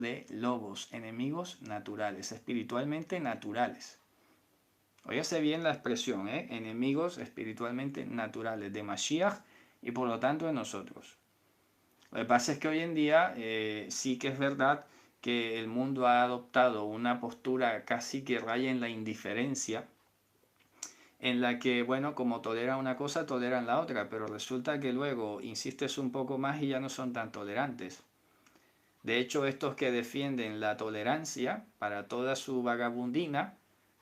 de lobos, enemigos naturales, espiritualmente naturales. Óyase bien la expresión, enemigos espiritualmente naturales de Mashiach y por lo tanto de nosotros. Lo que pasa es que hoy en día sí que es verdad que el mundo ha adoptado una postura casi que raya en la indiferencia, en la que, bueno, como toleran una cosa, toleran la otra, pero resulta que luego insistes un poco más y ya no son tan tolerantes. De hecho, estos que defienden la tolerancia para toda su vagabundina,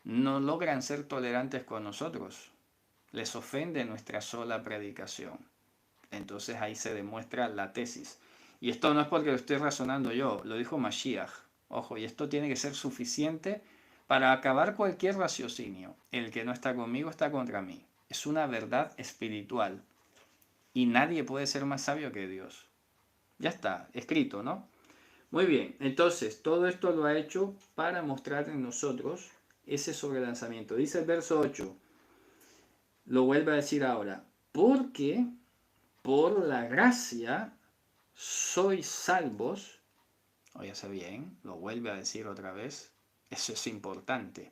no logran ser tolerantes con nosotros. Les ofende nuestra sola predicación. Entonces ahí se demuestra la tesis. Y esto no es porque lo estoy razonando yo, lo dijo Mashiach. Ojo, y esto tiene que ser suficiente para acabar cualquier raciocinio. El que no está conmigo está contra mí. Es una verdad espiritual. Y nadie puede ser más sabio que Dios. Ya está, escrito, ¿no? Muy bien, entonces todo esto lo ha hecho para mostrar en nosotros ese sobrelanzamiento. Dice el verso 8, lo vuelve a decir ahora, porque por la gracia sois salvos. Óyase bien, lo vuelve a decir otra vez. Eso es importante.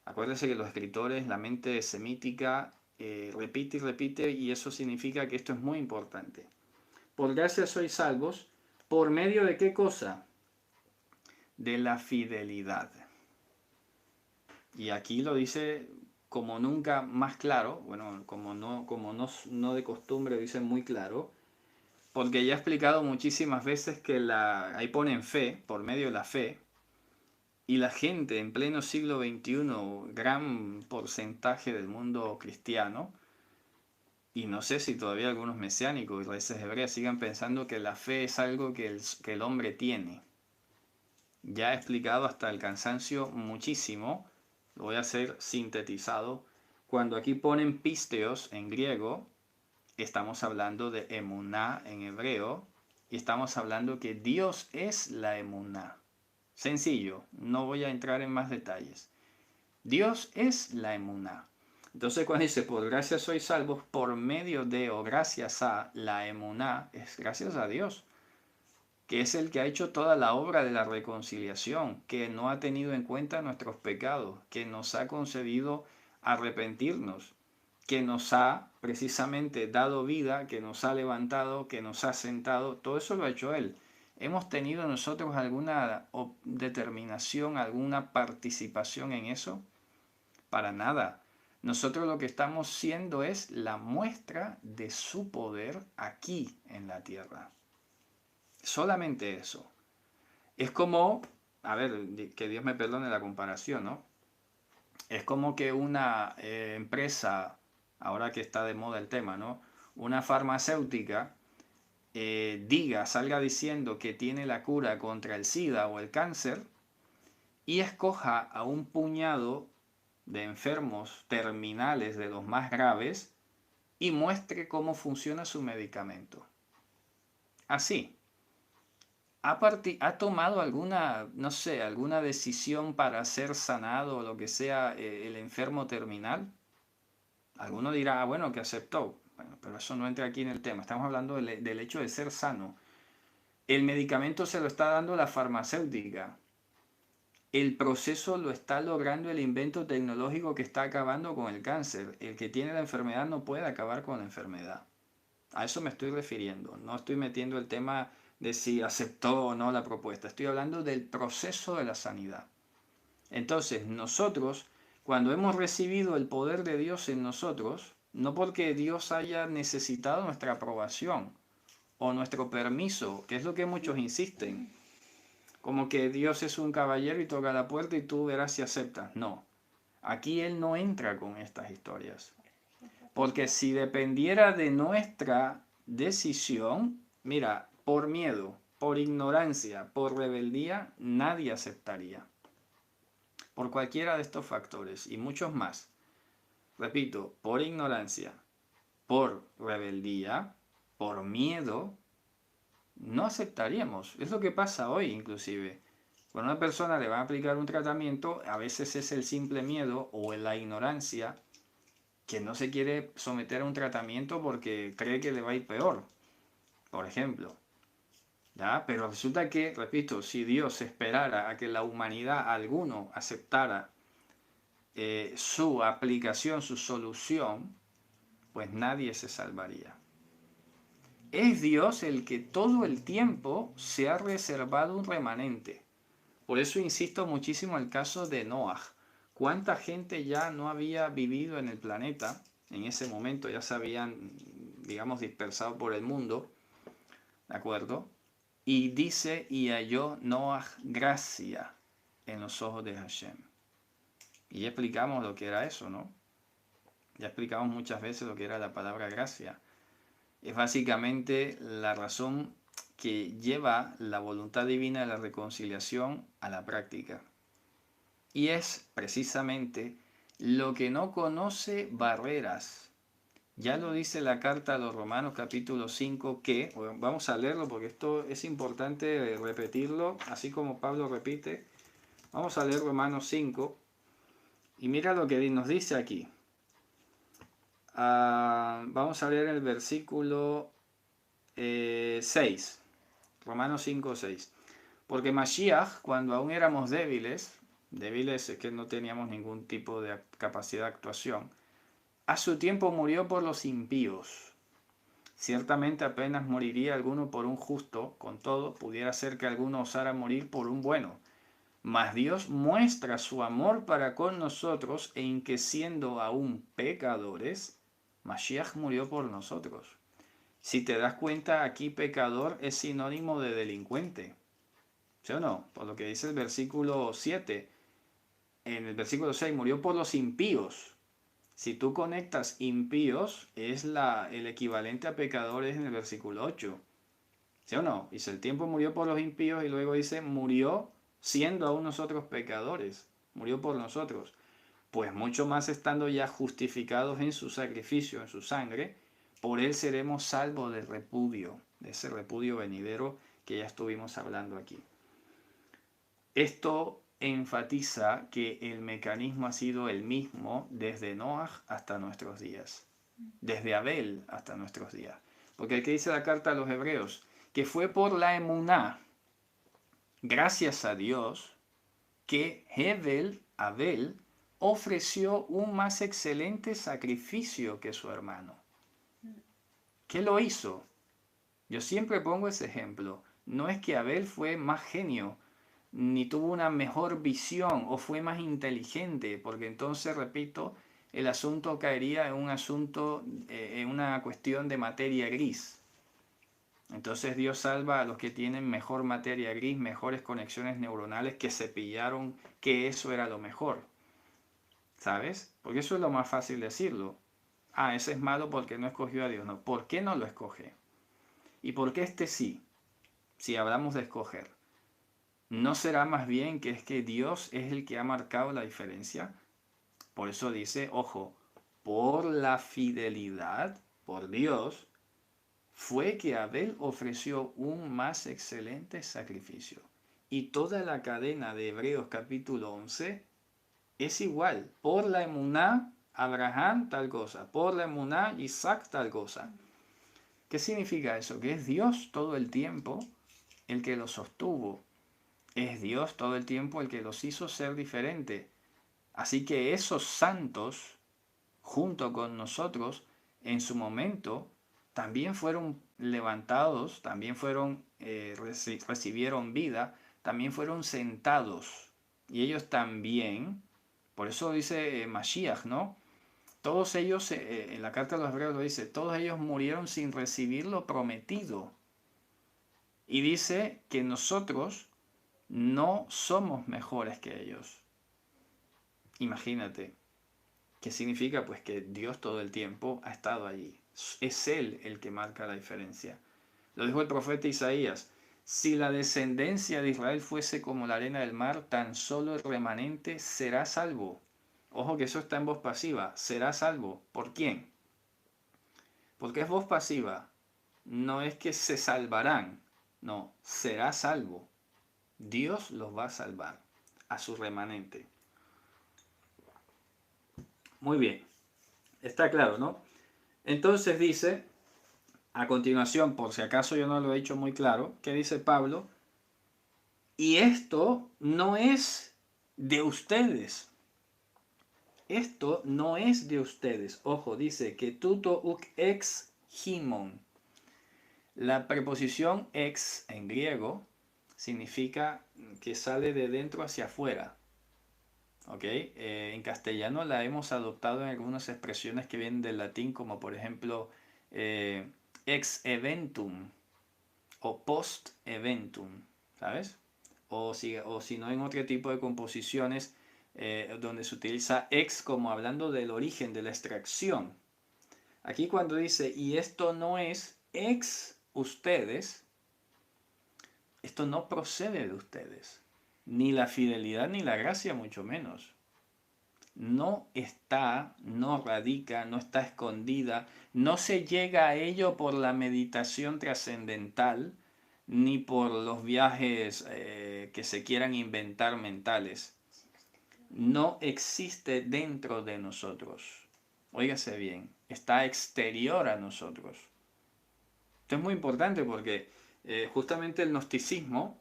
Acuérdese que los escritores, la mente semítica, repite y repite, y eso significa que esto es muy importante. Por gracia sois salvos, ¿por medio de qué cosa? De la fidelidad. Y aquí lo dice como nunca más claro, bueno, como no de costumbre, dice muy claro, porque ya he explicado muchísimas veces que ahí ponen fe, por medio de la fe, y la gente en pleno siglo XXI, gran porcentaje del mundo cristiano, y no sé si todavía algunos mesiánicos y raíces hebreas sigan pensando que la fe es algo que el hombre tiene. Ya he explicado hasta el cansancio muchísimo, lo voy a hacer sintetizado. Cuando aquí ponen pisteos en griego, estamos hablando de emuná en hebreo, y estamos hablando que Dios es la emuná. Sencillo, no voy a entrar en más detalles. Dios es la emuná. Entonces cuando dice, por gracia sois salvos, por medio de o gracias a la emuná, es gracias a Dios, que es el que ha hecho toda la obra de la reconciliación, que no ha tenido en cuenta nuestros pecados, que nos ha concedido arrepentirnos, que nos ha precisamente dado vida, que nos ha levantado, que nos ha sentado, todo eso lo ha hecho Él. ¿Hemos tenido nosotros alguna determinación, alguna participación en eso? Para nada. Nosotros lo que estamos siendo es la muestra de su poder aquí en la tierra. Solamente eso. Es como, a ver, que Dios me perdone la comparación, ¿no? Es como que una empresa, ahora que está de moda el tema, ¿no? Una farmacéutica salga diciendo que tiene la cura contra el SIDA o el cáncer y escoja a un puñado de enfermos terminales de los más graves y muestre cómo funciona su medicamento. Así. ¿Ha tomado alguna, no sé, alguna decisión para ser sanado o lo que sea el enfermo terminal? Alguno dirá, bueno, que aceptó. Bueno, pero eso no entra aquí en el tema. Estamos hablando del hecho de ser sano. El medicamento se lo está dando la farmacéutica. El proceso lo está logrando el invento tecnológico que está acabando con el cáncer. El que tiene la enfermedad no puede acabar con la enfermedad. A eso me estoy refiriendo. No estoy metiendo el tema de si aceptó o no la propuesta. Estoy hablando del proceso de la sanidad. Entonces, nosotros, cuando hemos recibido el poder de Dios en nosotros, no porque Dios haya necesitado nuestra aprobación o nuestro permiso, que es lo que muchos insisten, como que Dios es un caballero y toca la puerta y tú verás si aceptas. No, aquí Él no entra con estas historias. Porque si dependiera de nuestra decisión, mira, por miedo, por ignorancia, por rebeldía, nadie aceptaría. Por cualquiera de estos factores y muchos más. Repito, por ignorancia, por rebeldía, por miedo, no aceptaríamos. Es lo que pasa hoy inclusive. Cuando a una persona le va a aplicar un tratamiento, a veces es el simple miedo o la ignorancia que no se quiere someter a un tratamiento porque cree que le va a ir peor, por ejemplo. ¿ya? Pero resulta que, repito, si Dios esperara a que la humanidad, alguno, aceptara su aplicación, su solución, pues nadie se salvaría. Es Dios el que todo el tiempo se ha reservado un remanente. Por eso insisto muchísimo en el caso de Noah. ¿Cuánta gente ya no había vivido en el planeta en ese momento? Ya se habían, digamos, dispersado por el mundo, ¿de acuerdo? Y dice, y halló Noah gracia en los ojos de Hashem. Y ya explicamos lo que era eso, ¿no? Ya explicamos muchas veces lo que era la palabra gracia. Es básicamente la razón que lleva la voluntad divina de la reconciliación a la práctica. Y es precisamente lo que no conoce barreras. Ya lo dice la carta a los Romanos capítulo 5 que, bueno, vamos a leerlo porque esto es importante repetirlo, así como Pablo repite. Vamos a leer Romanos 5 y mira lo que nos dice aquí. Vamos a leer el versículo 6, Romanos 5, 6. Porque Mashiach, cuando aún éramos débiles es que no teníamos ningún tipo de capacidad de actuación, a su tiempo murió por los impíos. Ciertamente apenas moriría alguno por un justo, con todo, pudiera ser que alguno osara morir por un bueno. Mas Dios muestra su amor para con nosotros en que siendo aún pecadores, Mashiach murió por nosotros. Si te das cuenta, aquí pecador es sinónimo de delincuente. ¿Sí o no? Por lo que dice el versículo 7. En el versículo 6, murió por los impíos. Si tú conectas impíos, es el equivalente a pecadores en el versículo 8. ¿Sí o no? Dice, el tiempo murió por los impíos y luego dice, murió siendo aún nosotros pecadores. Murió por nosotros. Pues mucho más estando ya justificados en su sacrificio, en su sangre, por él seremos salvos del repudio, de ese repudio venidero que ya estuvimos hablando aquí. Esto enfatiza que el mecanismo ha sido el mismo desde Noah hasta nuestros días, desde Abel hasta nuestros días. Porque aquí dice la carta a los hebreos, que fue por la emuná, gracias a Dios, que Abel, ofreció un más excelente sacrificio que su hermano. ¿Qué lo hizo? Yo siempre pongo ese ejemplo. No es que Abel fue más genio, ni tuvo una mejor visión o fue más inteligente, porque entonces, repito, el asunto caería en un asunto, en una cuestión de materia gris. Entonces Dios salva a los que tienen mejor materia gris, mejores conexiones neuronales, que se pillaron que eso era lo mejor. ¿Sabes? Porque eso es lo más fácil decirlo. Ese es malo porque no escogió a Dios. No, ¿por qué no lo escoge? ¿Y por qué este sí? Si hablamos de escoger. ¿No será más bien que es que Dios es el que ha marcado la diferencia? Por eso dice, ojo, por la fidelidad, por Dios, fue que Abel ofreció un más excelente sacrificio. Y toda la cadena de Hebreos capítulo 11 es igual. Por la emuná, Abraham tal cosa. Por la emuná, Isaac tal cosa. ¿Qué significa eso? Que es Dios todo el tiempo el que los sostuvo. Es Dios todo el tiempo el que los hizo ser diferentes. Así que esos santos, junto con nosotros, en su momento, también fueron levantados, también recibieron vida, también fueron sentados. Y ellos también, por eso dice Mashiach, ¿no? Todos ellos, en la carta de los Hebreos lo dice, todos ellos murieron sin recibir lo prometido. Y dice que nosotros no somos mejores que ellos. Imagínate. ¿Qué significa? Pues que Dios todo el tiempo ha estado allí. Es Él el que marca la diferencia. Lo dijo el profeta Isaías. Si la descendencia de Israel fuese como la arena del mar, tan solo el remanente será salvo. Ojo que eso está en voz pasiva. Será salvo. ¿Por quién? Porque es voz pasiva. No es que se salvarán. No, será salvo. Dios los va a salvar a su remanente. Muy bien. Está claro, ¿no? Entonces dice, A continuación, por si acaso yo no lo he hecho muy claro, ¿qué dice Pablo? Y esto no es de ustedes. Esto no es de ustedes. Ojo, dice que tuto uk ex himon. La preposición ex en griego significa que sale de dentro hacia afuera. ¿Ok? En castellano la hemos adoptado en algunas expresiones que vienen del latín, como por ejemplo ex eventum o post eventum, ¿sabes? O si no en otro tipo de composiciones donde se utiliza ex como hablando del origen, de la extracción. Aquí cuando dice, y esto no es ex ustedes, esto no procede de ustedes, ni la fidelidad ni la gracia mucho menos. No está, no radica, no está escondida, no se llega a ello por la meditación trascendental, ni por los viajes que se quieran inventar mentales. No existe dentro de nosotros. Óigase bien, está exterior a nosotros. Esto es muy importante porque justamente el gnosticismo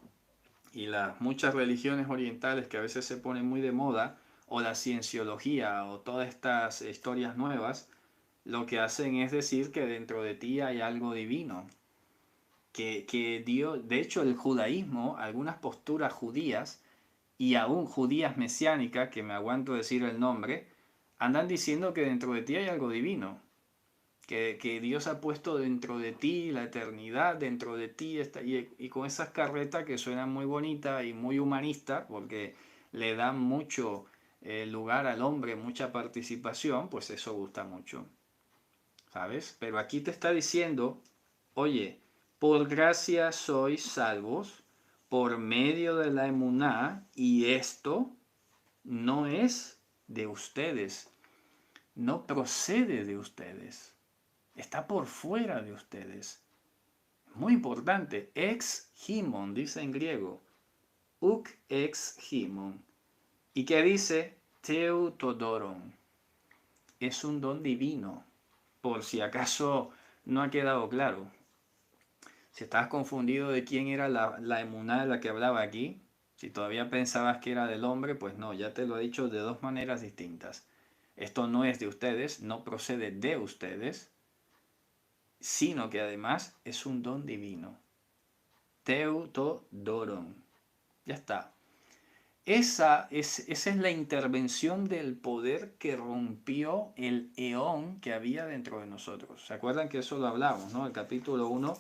y las muchas religiones orientales que a veces se ponen muy de moda, o la cienciología, o todas estas historias nuevas, lo que hacen es decir que dentro de ti hay algo divino. Que Dios, de hecho el judaísmo, algunas posturas judías, y aún judías mesiánicas, que me aguanto decir el nombre, andan diciendo que dentro de ti hay algo divino. Que Dios ha puesto dentro de ti la eternidad, dentro de ti, y con esas carretas que suenan muy bonitas y muy humanistas, porque le dan mucho lugar al hombre, mucha participación, pues eso gusta mucho, ¿sabes? Pero aquí te está diciendo, oye, por gracia sois salvos por medio de la emuná, y esto no es de ustedes, no procede de ustedes. Está por fuera de ustedes. Muy importante. Ex himon, dice en griego. Uk ex himon. ¿Y qué dice? Teutodoron. Es un don divino. Por si acaso no ha quedado claro. Si estás confundido de quién era la emuná de la que hablaba aquí, si todavía pensabas que era del hombre, pues no, ya te lo he dicho de dos maneras distintas. Esto no es de ustedes, no procede de ustedes, sino que además es un don divino. Teutodoron. Ya está. Esa es la intervención del poder que rompió el eón que había dentro de nosotros. ¿Se acuerdan que eso lo hablamos, ¿no? El capítulo 1,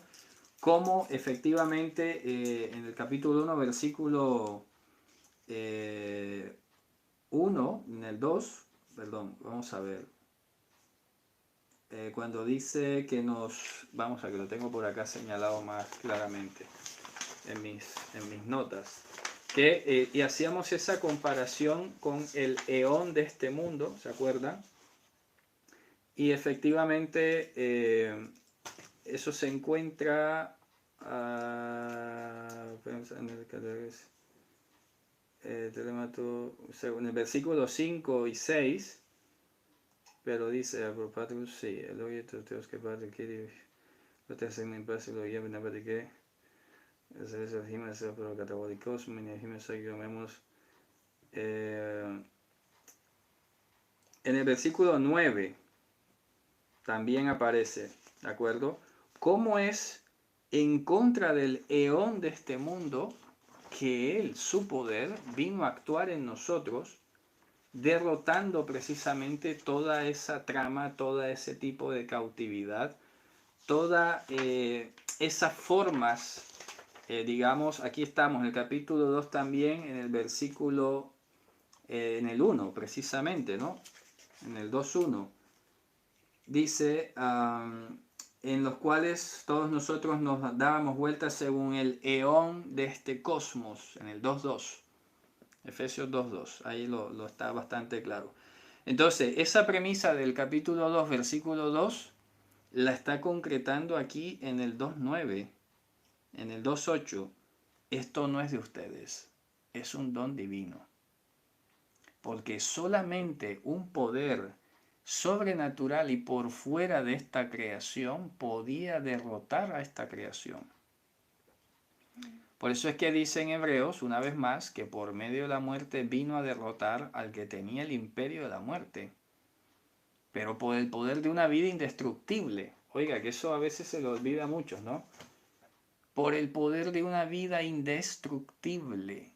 cómo efectivamente en el capítulo 1, versículo 1, en el 2, perdón, vamos a ver, cuando dice que nos, vamos a que lo tengo por acá señalado más claramente en mis notas, que y hacíamos esa comparación con el eón de este mundo, ¿se acuerdan? Y efectivamente eso se encuentra en el versículo 5 y 6, pero dice, sí, el oye, teos que padre quiere, lo te hacen en paz y lo llevan a ver qué. Pero catabólicos, en el versículo 9 también aparece, ¿de acuerdo? ¿Cómo es en contra del eón de este mundo que él, su poder, vino a actuar en nosotros, derrotando precisamente toda esa trama, todo ese tipo de cautividad, todas esas formas, digamos, aquí estamos en el capítulo 2 también, en el versículo, en el 1 precisamente, ¿no? En el 2.1 dice, en los cuales todos nosotros nos dábamos vueltas según el eón de este cosmos, en el 2.2, Efesios 2.2, ahí lo está bastante claro. Entonces, esa premisa del capítulo 2, versículo 2, la está concretando aquí en el 2.9, en el 2.8. Esto no es de ustedes, es un don divino. Porque solamente un poder sobrenatural y por fuera de esta creación podía derrotar a esta creación. Por eso es que dice en Hebreos, una vez más, que por medio de la muerte vino a derrotar al que tenía el imperio de la muerte, pero por el poder de una vida indestructible. Oiga, que eso a veces se lo olvida a muchos, ¿no? Por el poder de una vida indestructible.